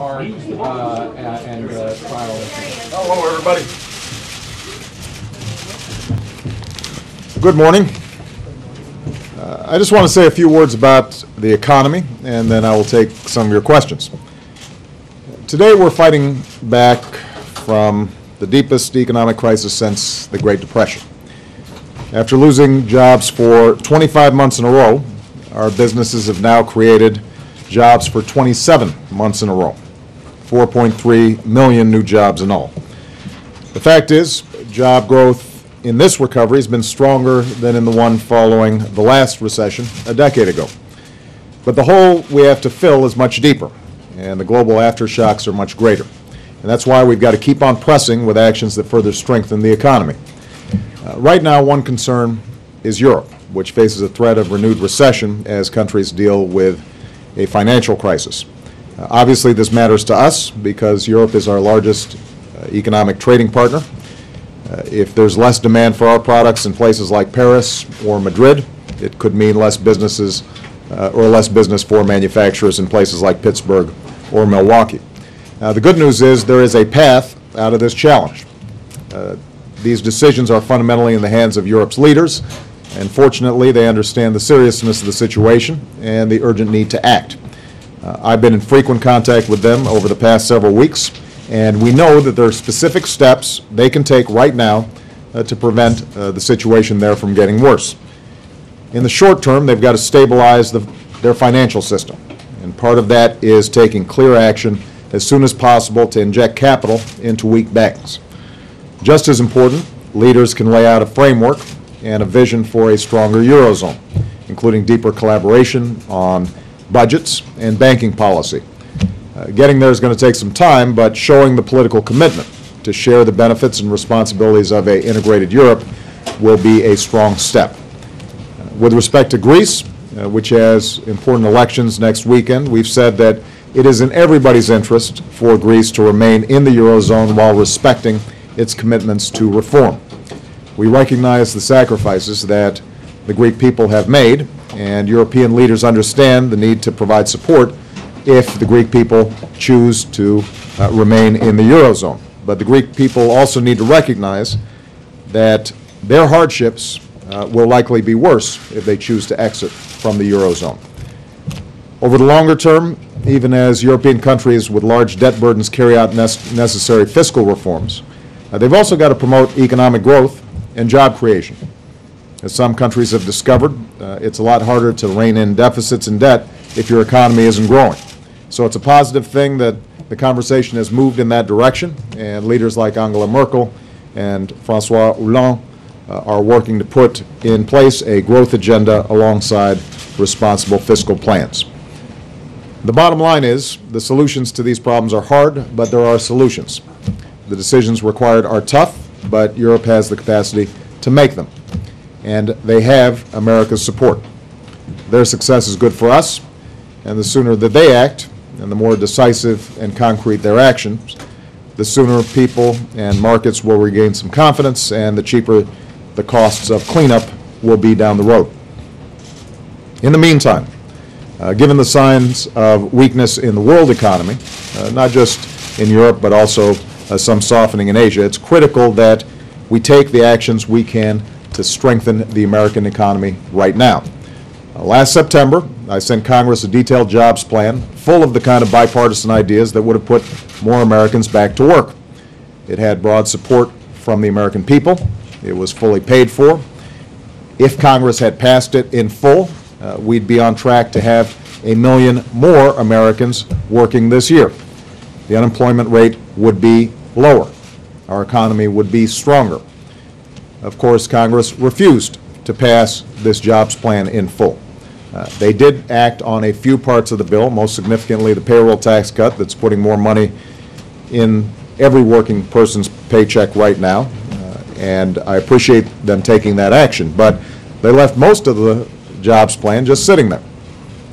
hard and trial. Hello, everybody. Good morning. I just want to say a few words about the economy, and then I will take some of your questions. Today we're fighting back from the deepest economic crisis since the Great Depression. After losing jobs for 25 months in a row, our businesses have now created jobs for 27 months in a row, 4.3 million new jobs in all. The fact is, job growth in this recovery has been stronger than in the one following the last recession a decade ago. But the hole we have to fill is much deeper, and the global aftershocks are much greater. And that's why we've got to keep on pressing with actions that further strengthen the economy. Right now, one concern is Europe, which faces a threat of renewed recession as countries deal with a financial crisis. Obviously, this matters to us because Europe is our largest economic trading partner. If there's less demand for our products in places like Paris or Madrid, it could mean less businesses or less business for manufacturers in places like Pittsburgh or Milwaukee. The good news is there is a path out of this challenge. These decisions are fundamentally in the hands of Europe's leaders, and fortunately they understand the seriousness of the situation and the urgent need to act. I've been in frequent contact with them over the past several weeks, and we know that there are specific steps they can take right now to prevent the situation there from getting worse. In the short term, they've got to stabilize their financial system, and part of that is taking clear action as soon as possible to inject capital into weak banks. Just as important, leaders can lay out a framework and a vision for a stronger Eurozone, including deeper collaboration on budgets and banking policy. Getting there is going to take some time, but showing the political commitment to share the benefits and responsibilities of an integrated Europe will be a strong step. With respect to Greece, which has important elections next weekend, we've said that it is in everybody's interest for Greece to remain in the Eurozone while respecting its commitments to reform. We recognize the sacrifices that the Greek people have made, and European leaders understand the need to provide support if the Greek people choose to remain in the Eurozone. But the Greek people also need to recognize that their hardships will likely be worse if they choose to exit from the Eurozone. Over the longer term, even as European countries with large debt burdens carry out necessary fiscal reforms, they've also got to promote economic growth and job creation. As some countries have discovered, it's a lot harder to rein in deficits and debt if your economy isn't growing. So it's a positive thing that the conversation has moved in that direction, and leaders like Angela Merkel and François Hollande are working to put in place a growth agenda alongside responsible fiscal plans. The bottom line is the solutions to these problems are hard, but there are solutions. The decisions required are tough, but Europe has the capacity to make them, and they have America's support. Their success is good for us, and the sooner that they act, and the more decisive and concrete their actions, the sooner people and markets will regain some confidence, and the cheaper the costs of cleanup will be down the road. In the meantime, given the signs of weakness in the world economy, not just in Europe but also some softening in Asia, it's critical that we take the actions we can to strengthen the American economy right now. Last September, I sent Congress a detailed jobs plan full of the kind of bipartisan ideas that would have put more Americans back to work. It had broad support from the American people. It was fully paid for. If Congress had passed it in full, we'd be on track to have 1 million more Americans working this year. The unemployment rate would be lower. Our economy would be stronger. Of course, Congress refused to pass this jobs plan in full. They did act on a few parts of the bill, most significantly the payroll tax cut that's putting more money in every working person's paycheck right now, and I appreciate them taking that action. But they left most of the jobs plan just sitting there.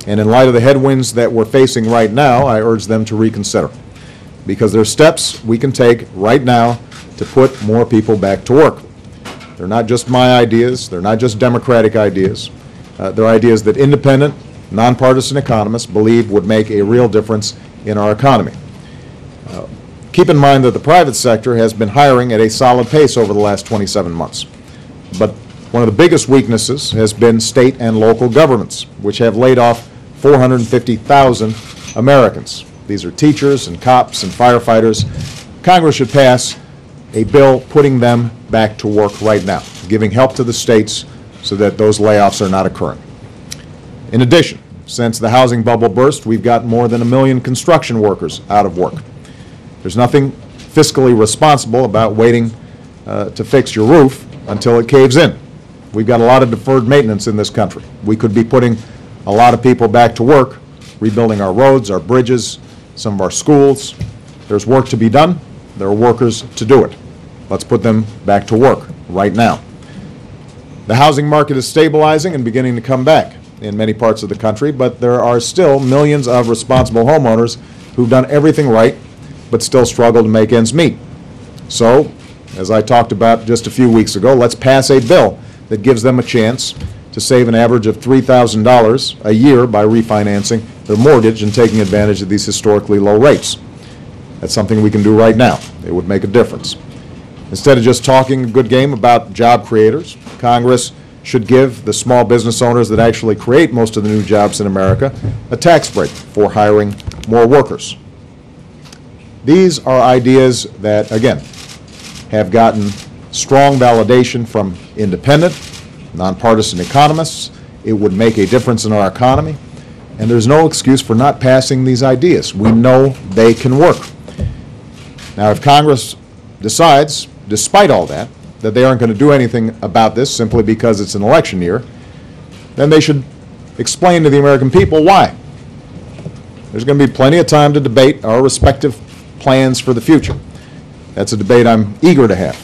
And in light of the headwinds that we're facing right now, I urge them to reconsider, because there are steps we can take right now to put more people back to work. They're not just my ideas. They're not just Democratic ideas. They're ideas that independent, nonpartisan economists believe would make a real difference in our economy. Keep in mind that the private sector has been hiring at a solid pace over the last 27 months. But one of the biggest weaknesses has been state and local governments, which have laid off 450,000 Americans. These are teachers and cops and firefighters. Congress should pass a bill putting them back to work right now, giving help to the states so that those layoffs are not occurring. In addition, since the housing bubble burst, we've got more than 1 million construction workers out of work. There's nothing fiscally responsible about waiting to fix your roof until it caves in. We've got a lot of deferred maintenance in this country. We could be putting a lot of people back to work, rebuilding our roads, our bridges, some of our schools. There's work to be done. There are workers to do it. Let's put them back to work right now. The housing market is stabilizing and beginning to come back in many parts of the country, but there are still millions of responsible homeowners who've done everything right but still struggle to make ends meet. So, as I talked about just a few weeks ago, let's pass a bill that gives them a chance to save an average of $3,000 a year by refinancing their mortgage and taking advantage of these historically low rates. That's something we can do right now. It would make a difference. Instead of just talking a good game about job creators, Congress should give the small business owners that actually create most of the new jobs in America a tax break for hiring more workers. These are ideas that, again, have gotten strong validation from independent, nonpartisan economists. It would make a difference in our economy, and there's no excuse for not passing these ideas. We know they can work. Now, if Congress decides, despite all that, that they aren't going to do anything about this simply because it's an election year, then they should explain to the American people why. There's going to be plenty of time to debate our respective plans for the future. That's a debate I'm eager to have.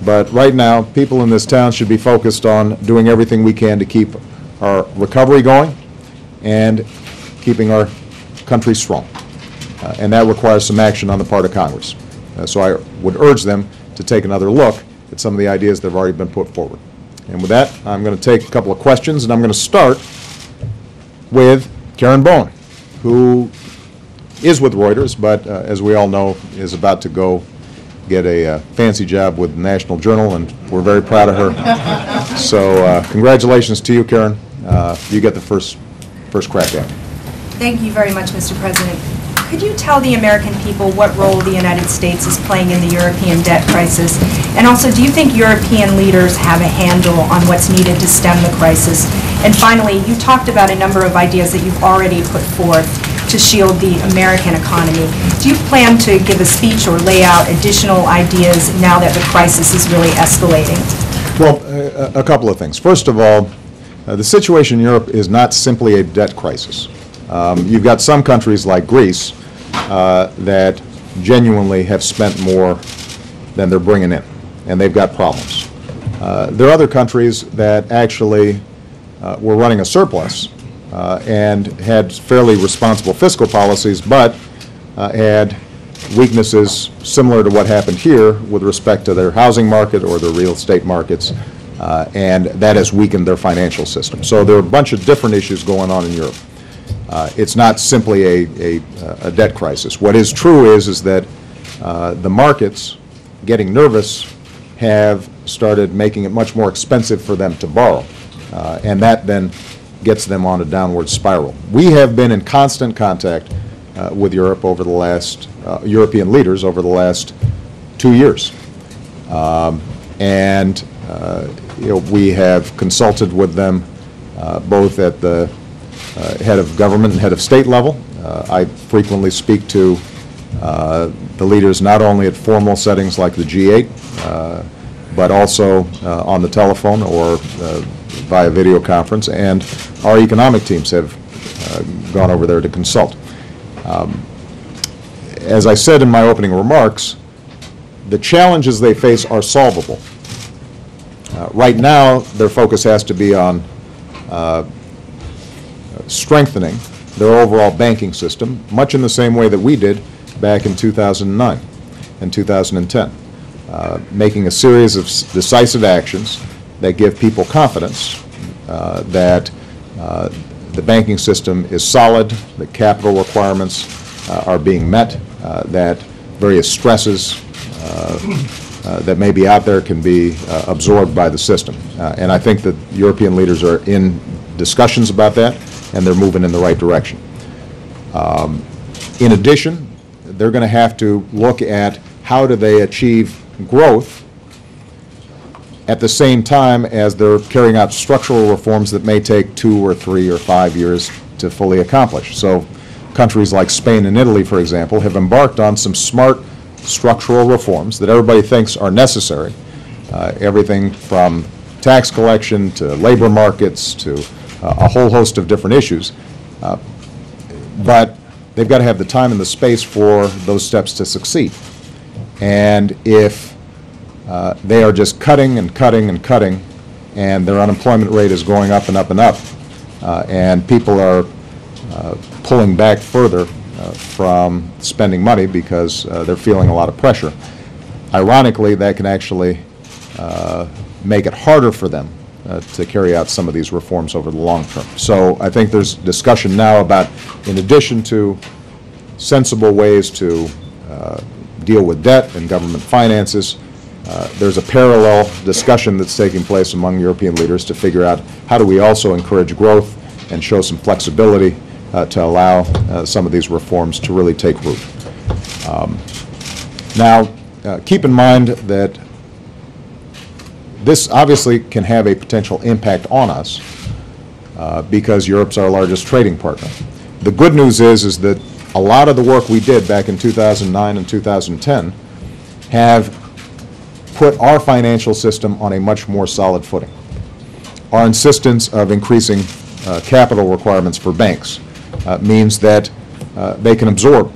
But right now, people in this town should be focused on doing everything we can to keep our recovery going and keeping our country strong. And that requires some action on the part of Congress. So I would urge them to take another look at some of the ideas that have already been put forward. And with that, I'm going to take a couple of questions, and I'm going to start with Karen Bowen, who is with Reuters, but as we all know, is about to go get a fancy job with the National Journal, and we're very proud of her. So congratulations to you, Karen. You get the first crack at it. Thank you very much, Mr. President. Could you tell the American people what role the United States is playing in the European debt crisis? And also, do you think European leaders have a handle on what's needed to stem the crisis? And finally, you talked about a number of ideas that you've already put forth to shield the American economy. Do you plan to give a speech or lay out additional ideas now that the crisis is really escalating? Well, a couple of things. First of all, the situation in Europe is not simply a debt crisis. You've got some countries like Greece that genuinely have spent more than they're bringing in, and they've got problems. There are other countries that actually were running a surplus and had fairly responsible fiscal policies, but had weaknesses similar to what happened here with respect to their housing market or their real estate markets, and that has weakened their financial system. So there are a bunch of different issues going on in Europe. It's not simply a debt crisis. What is true is that the markets, getting nervous, have started making it much more expensive for them to borrow, and that then gets them on a downward spiral. We have been in constant contact with Europe over the last, European leaders over the last 2 years. We have consulted with them both at the head of government and head of state level. I frequently speak to the leaders not only at formal settings like the G8, but also on the telephone or via video conference, and our economic teams have gone over there to consult. As I said in my opening remarks, the challenges they face are solvable. Right now, their focus has to be on strengthening their overall banking system, much in the same way that we did back in 2009 and 2010, making a series of decisive actions that give people confidence that the banking system is solid, the capital requirements are being met, that various stresses that may be out there can be absorbed by the system. And I think that European leaders are in discussions about that, and they're moving in the right direction. In addition, they're going to have to look at how do they achieve growth at the same time as they're carrying out structural reforms that may take 2 or 3 or 5 years to fully accomplish. So countries like Spain and Italy, for example, have embarked on some smart structural reforms that everybody thinks are necessary, everything from tax collection to labor markets to a whole host of different issues. But they've got to have the time and the space for those steps to succeed. And if they are just cutting and cutting and cutting, and their unemployment rate is going up and up and up, and people are pulling back further from spending money because they're feeling a lot of pressure. Ironically, that can actually make it harder for them to carry out some of these reforms over the long term. So I think there's discussion now about, in addition to sensible ways to deal with debt and government finances, there's a parallel discussion that's taking place among European leaders to figure out how do we also encourage growth and show some flexibility to allow some of these reforms to really take root. Now, keep in mind that this obviously can have a potential impact on us because Europe's our largest trading partner. The good news is that a lot of the work we did back in 2009 and 2010 have put our financial system on a much more solid footing. Our insistence of increasing capital requirements for banks means that they can absorb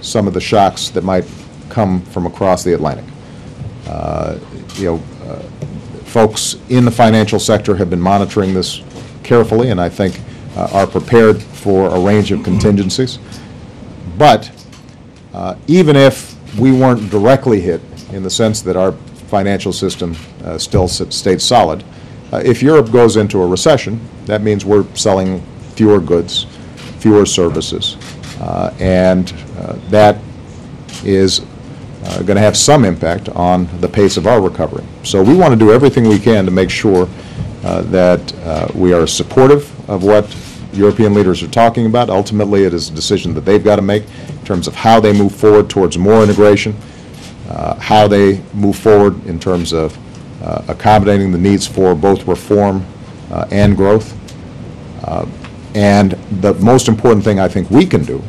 some of the shocks that might come from across the Atlantic. Folks in the financial sector have been monitoring this carefully and I think are prepared for a range of contingencies. But even if we weren't directly hit in the sense that our financial system still stayed solid, if Europe goes into a recession, that means we're selling fewer goods, fewer services, and that is going to have some impact on the pace of our recovery. So we want to do everything we can to make sure that we are supportive of what European leaders are talking about. Ultimately, it is a decision that they've got to make in terms of how they move forward towards more integration, how they move forward in terms of accommodating the needs for both reform and growth. And the most important thing I think we can do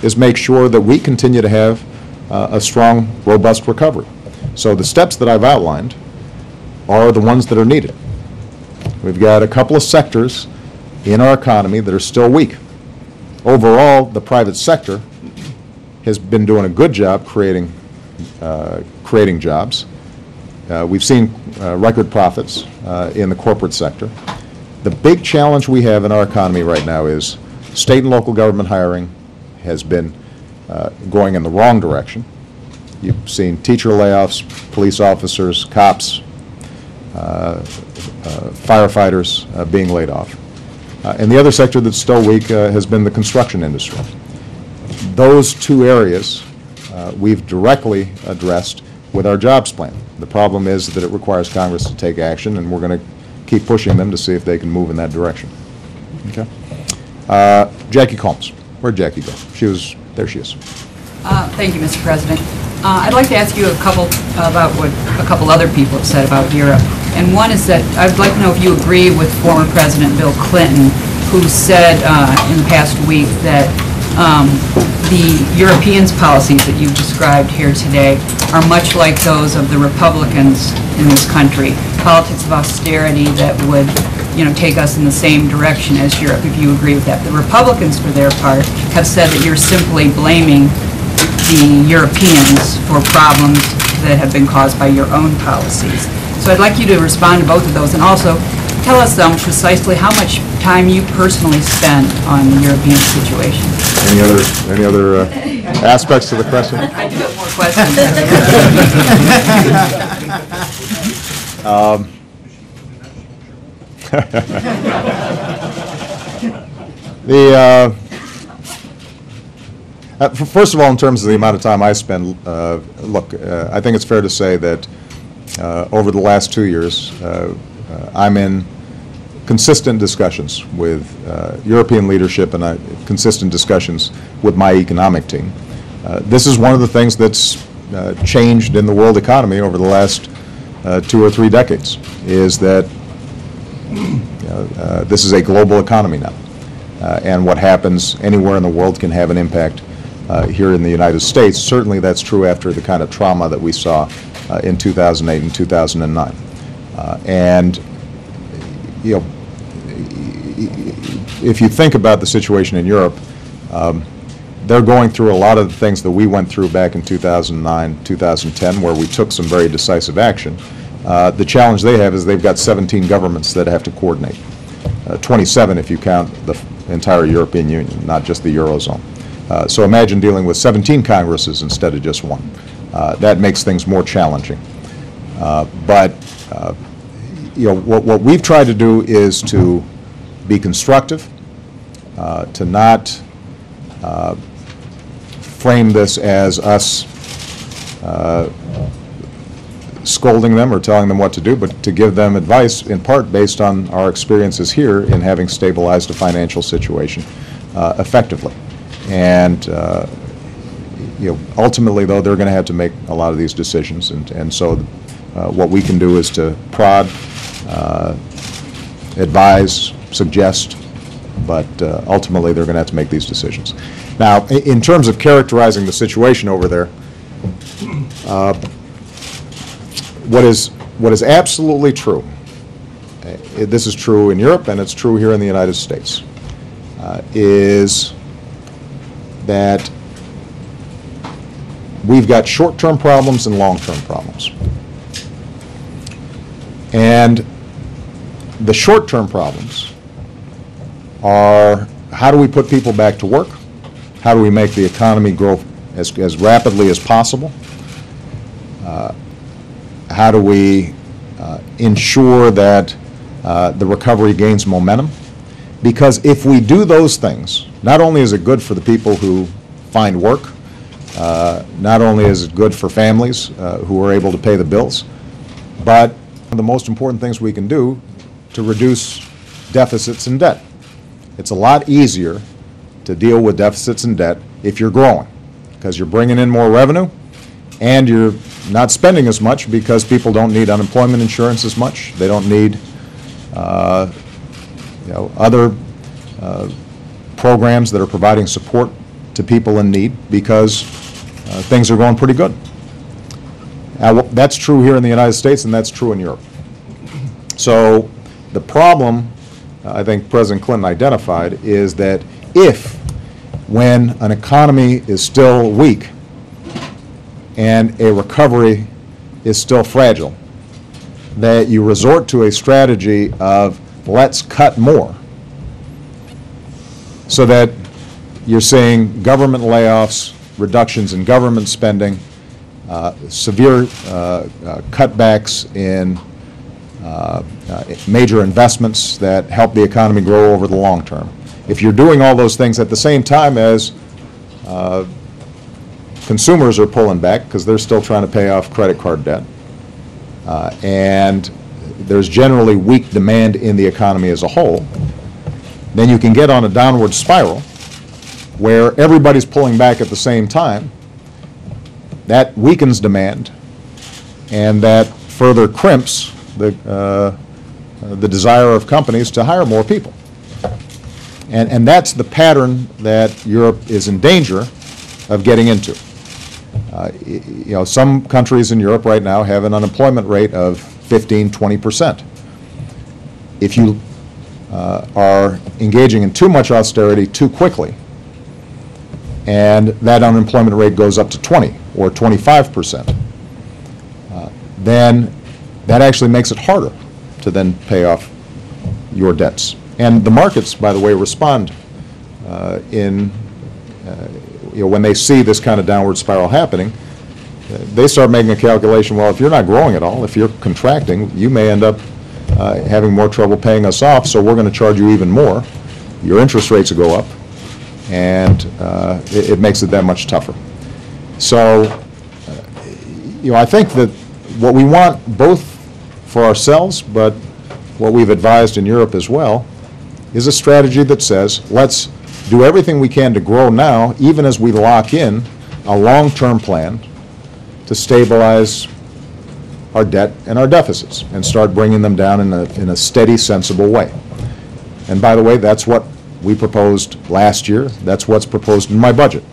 is make sure that we continue to have a strong, robust recovery. So the steps that I've outlined are the ones that are needed. We've got a couple of sectors in our economy that are still weak. Overall, the private sector has been doing a good job creating jobs. We've seen record profits in the corporate sector. The big challenge we have in our economy right now is state and local government hiring has been going in the wrong direction. You've seen teacher layoffs, police officers, cops, firefighters being laid off. And the other sector that's still weak has been the construction industry. Those two areas we've directly addressed with our jobs plan. The problem is that it requires Congress to take action, and we're going to keep pushing them to see if they can move in that direction. Okay. Jackie Combs. Where'd Jackie go? There she is. Thank you, Mr. President. I'd like to ask you a couple about what a couple other people have said about Europe. And one is that I'd like to know if you agree with former President Bill Clinton, who said in the past week that the Europeans' policies that you've described here today are much like those of the Republicans in this country, politics of austerity that would, take us in the same direction as Europe, if you agree with that. The Republicans, for their part, have said that you're simply blaming the Europeans for problems that have been caused by your own policies. So I'd like you to respond to both of those, and also tell us precisely how much time you personally spend on the European situation. Any other aspects to the question? I do have more questions. First of all, in terms of the amount of time I spend, look, I think it's fair to say that over the last 2 years, I'm in consistent discussions with European leadership and consistent discussions with my economic team. This is one of the things that's changed in the world economy over the last 2 or 3 decades, is that this is a global economy now. And what happens anywhere in the world can have an impact here in the United States. Certainly that's true after the kind of trauma that we saw in 2008 and 2009. And, you know, if you think about the situation in Europe, they're going through a lot of the things that we went through back in 2009, 2010, where we took some very decisive action. The challenge they have is they've got 17 governments that have to coordinate. 27 if you count the entire European Union, not just the Eurozone. So imagine dealing with 17 Congresses instead of just one. That makes things more challenging. But you know, what we've tried to do is to be constructive, to not frame this as us scolding them or telling them what to do, but to give them advice in part based on our experiences here in having stabilized a financial situation effectively. And you know, ultimately, though, they're going to have to make a lot of these decisions, and so what we can do is to prod, advise, suggest, but ultimately they're going to have to make these decisions. Now, in terms of characterizing the situation over there, what is absolutely true, this is true in Europe and it's true here in the United States, is that we've got short-term problems and long-term problems. And the short-term problems are, how do we put people back to work? How do we make the economy grow as rapidly as possible? How do we ensure that the recovery gains momentum? Because if we do those things, not only is it good for the people who find work, not only is it good for families who are able to pay the bills, but one of the most important things we can do to reduce deficits and debt. It's a lot easier to deal with deficits and debt if you're growing, because you're bringing in more revenue and you're not spending as much because people don't need unemployment insurance as much. They don't need you know, other programs that are providing support to people in need, because things are going pretty good. That's true here in the United States, and that's true in Europe. So the problem, I think President Clinton identified, is that if, when an economy is still weak and a recovery is still fragile, that you resort to a strategy of let's cut more, so that you're seeing government layoffs, reductions in government spending, severe cutbacks in major investments that help the economy grow over the long term. If you're doing all those things at the same time as consumers are pulling back because they're still trying to pay off credit card debt, and there's generally weak demand in the economy as a whole, then you can get on a downward spiral where everybody's pulling back at the same time. That weakens demand, and that further crimps the desire of companies to hire more people. And that's the pattern that Europe is in danger of getting into. You know, some countries in Europe right now have an unemployment rate of 15, 20%. If you are engaging in too much austerity too quickly, and that unemployment rate goes up to 20 or 25%, then that actually makes it harder to then pay off your debts. And the markets, by the way, respond you know, when they see this kind of downward spiral happening. They start making a calculation, well, if you're not growing at all, if you're contracting, you may end up having more trouble paying us off, so we're going to charge you even more. Your interest rates will go up, and it makes it that much tougher. So, I think that what we want both for ourselves, but what we've advised in Europe as well, is a strategy that says, let's do everything we can to grow now, even as we lock in a long-term plan to stabilize our debt and our deficits and start bringing them down in a steady, sensible way. And by the way, that's what we proposed last year. That's what's proposed in my budget.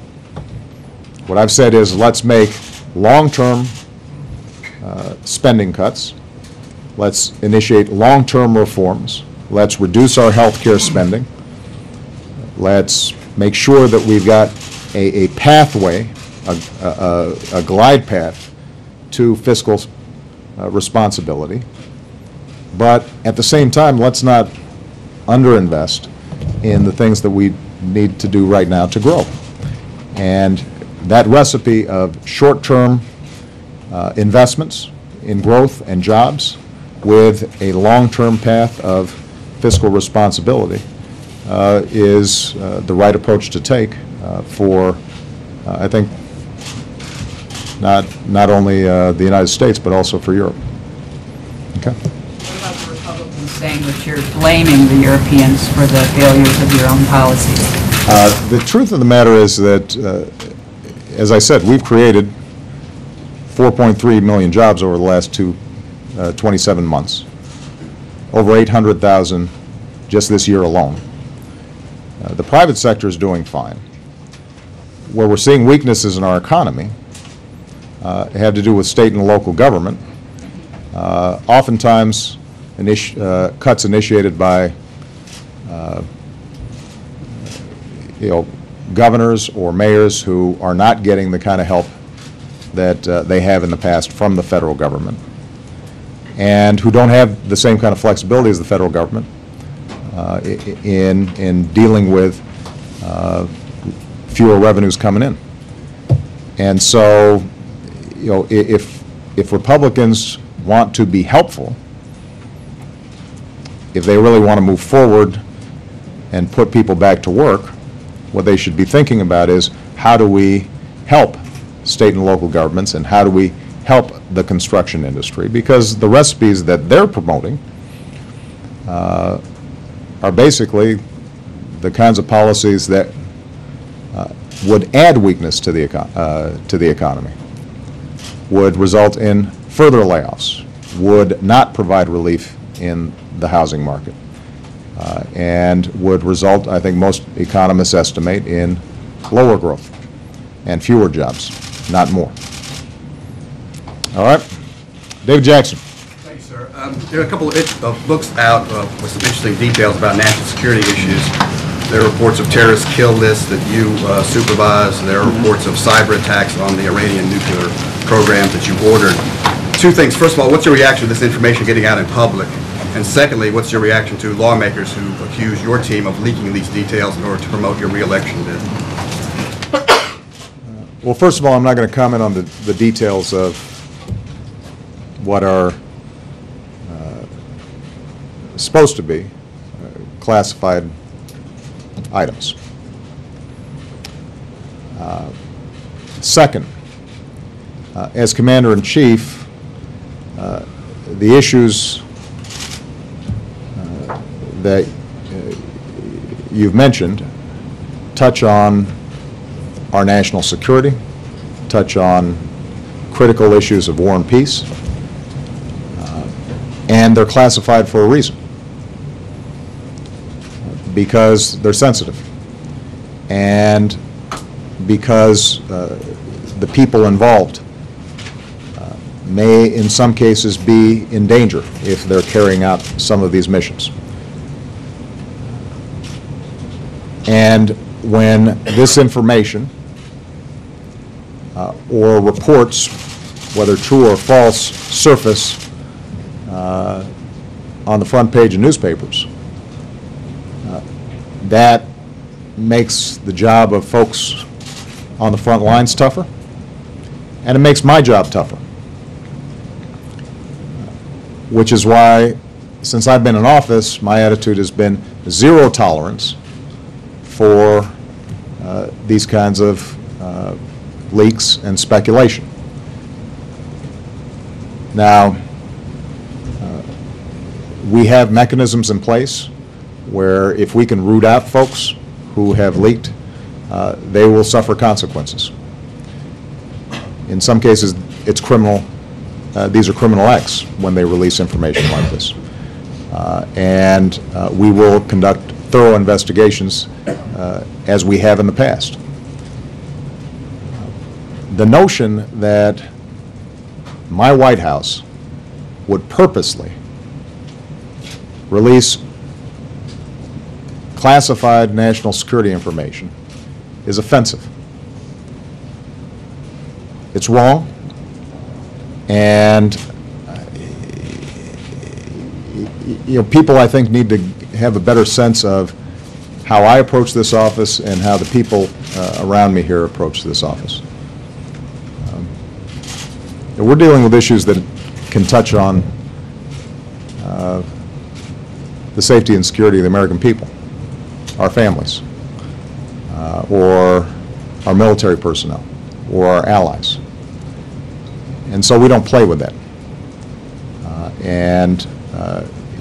What I've said is, let's make long-term spending cuts. Let's initiate long-term reforms. Let's reduce our health care spending. Let's make sure that we've got a pathway, a glide path to fiscal responsibility. But at the same time, let's not underinvest in the things that we need to do right now to grow. And that recipe of short-term investments in growth and jobs with a long-term path of fiscal responsibility is the right approach to take for, I think, not only the United States, but also for Europe. Okay. What about the Republicans saying that you're blaming the Europeans for the failures of your own policies? The truth of the matter is that, as I said, we've created 4.3 million jobs over the last 27 months, over 800,000 just this year alone. The private sector is doing fine. Where we're seeing weaknesses in our economy have to do with state and local government, oftentimes cuts initiated by governors or mayors who are not getting the kind of help that they have in the past from the federal government, and who don't have the same kind of flexibility as the federal government in dealing with fewer revenues coming in. And so, if Republicans want to be helpful, if they really want to move forward and put people back to work, what they should be thinking about is, how do we help state and local governments, and how do we help the construction industry? Because the recipes that they're promoting are basically the kinds of policies that would add weakness to the economy, would result in further layoffs, would not provide relief in the housing market, and would result, I think most economists estimate, in lower growth and fewer jobs, not more. All right. David Jackson. Thank you, sir. There are a couple of books out with some interesting details about national security issues. There are reports of terrorist kill lists that you supervise. There are reports of cyber attacks on the Iranian nuclear programs that you ordered. Two things. First of all, what's your reaction to this information getting out in public? And secondly, what's your reaction to lawmakers who accuse your team of leaking these details in order to promote your re-election bid? Well, first of all, I'm not going to comment on the details of what are supposed to be classified items. Second, as Commander-in-Chief, the issues that you've mentioned touch on our national security, touch on critical issues of war and peace, and they're classified for a reason, because they're sensitive, and because the people involved may, in some cases, be in danger if they're carrying out some of these missions. And when this information or reports, whether true or false, surface on the front page of newspapers, that makes the job of folks on the front lines tougher, and it makes my job tougher. Which is why, since I've been in office, my attitude has been zero tolerance for these kinds of leaks and speculation. Now, we have mechanisms in place where if we can root out folks who have leaked, they will suffer consequences. In some cases, it's criminal. These are criminal acts when they release information like this. And we will conduct thorough investigations as we have in the past. The notion that my White House would purposely release classified national security information is offensive. It's wrong, and people, I think, need to have a better sense of how I approach this office and how the people around me here approach this office. We're dealing with issues that can touch on the safety and security of the American people, our families, or our military personnel, or our allies. And so we don't play with that.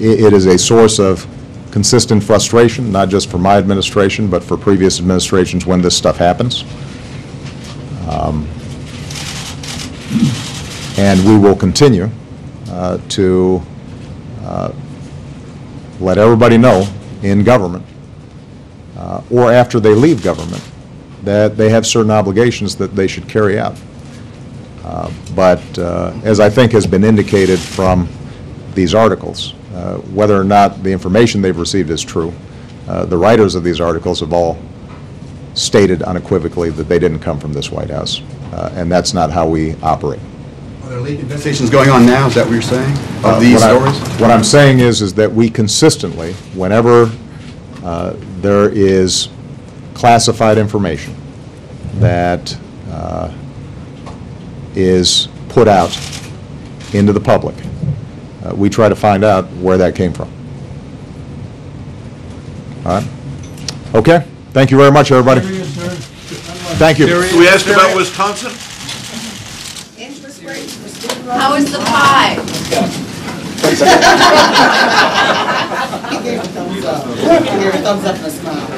It is a source of consistent frustration, not just for my administration, but for previous administrations when this stuff happens. And we will continue to let everybody know in government or after they leave government that they have certain obligations that they should carry out. But as I think has been indicated from these articles, whether or not the information they've received is true, the writers of these articles have all stated unequivocally that they didn't come from this White House, and that's not how we operate. Are there leak investigations going on now? Is that what you're saying, of these stories? What I'm saying is that we consistently, whenever there is classified information that is put out into the public, we try to find out where that came from. All right? Okay? Thank you very much, everybody. Thank you. We asked about Wisconsin? How is the pie? He gave a thumbs up. He gave a thumbs up and a smile.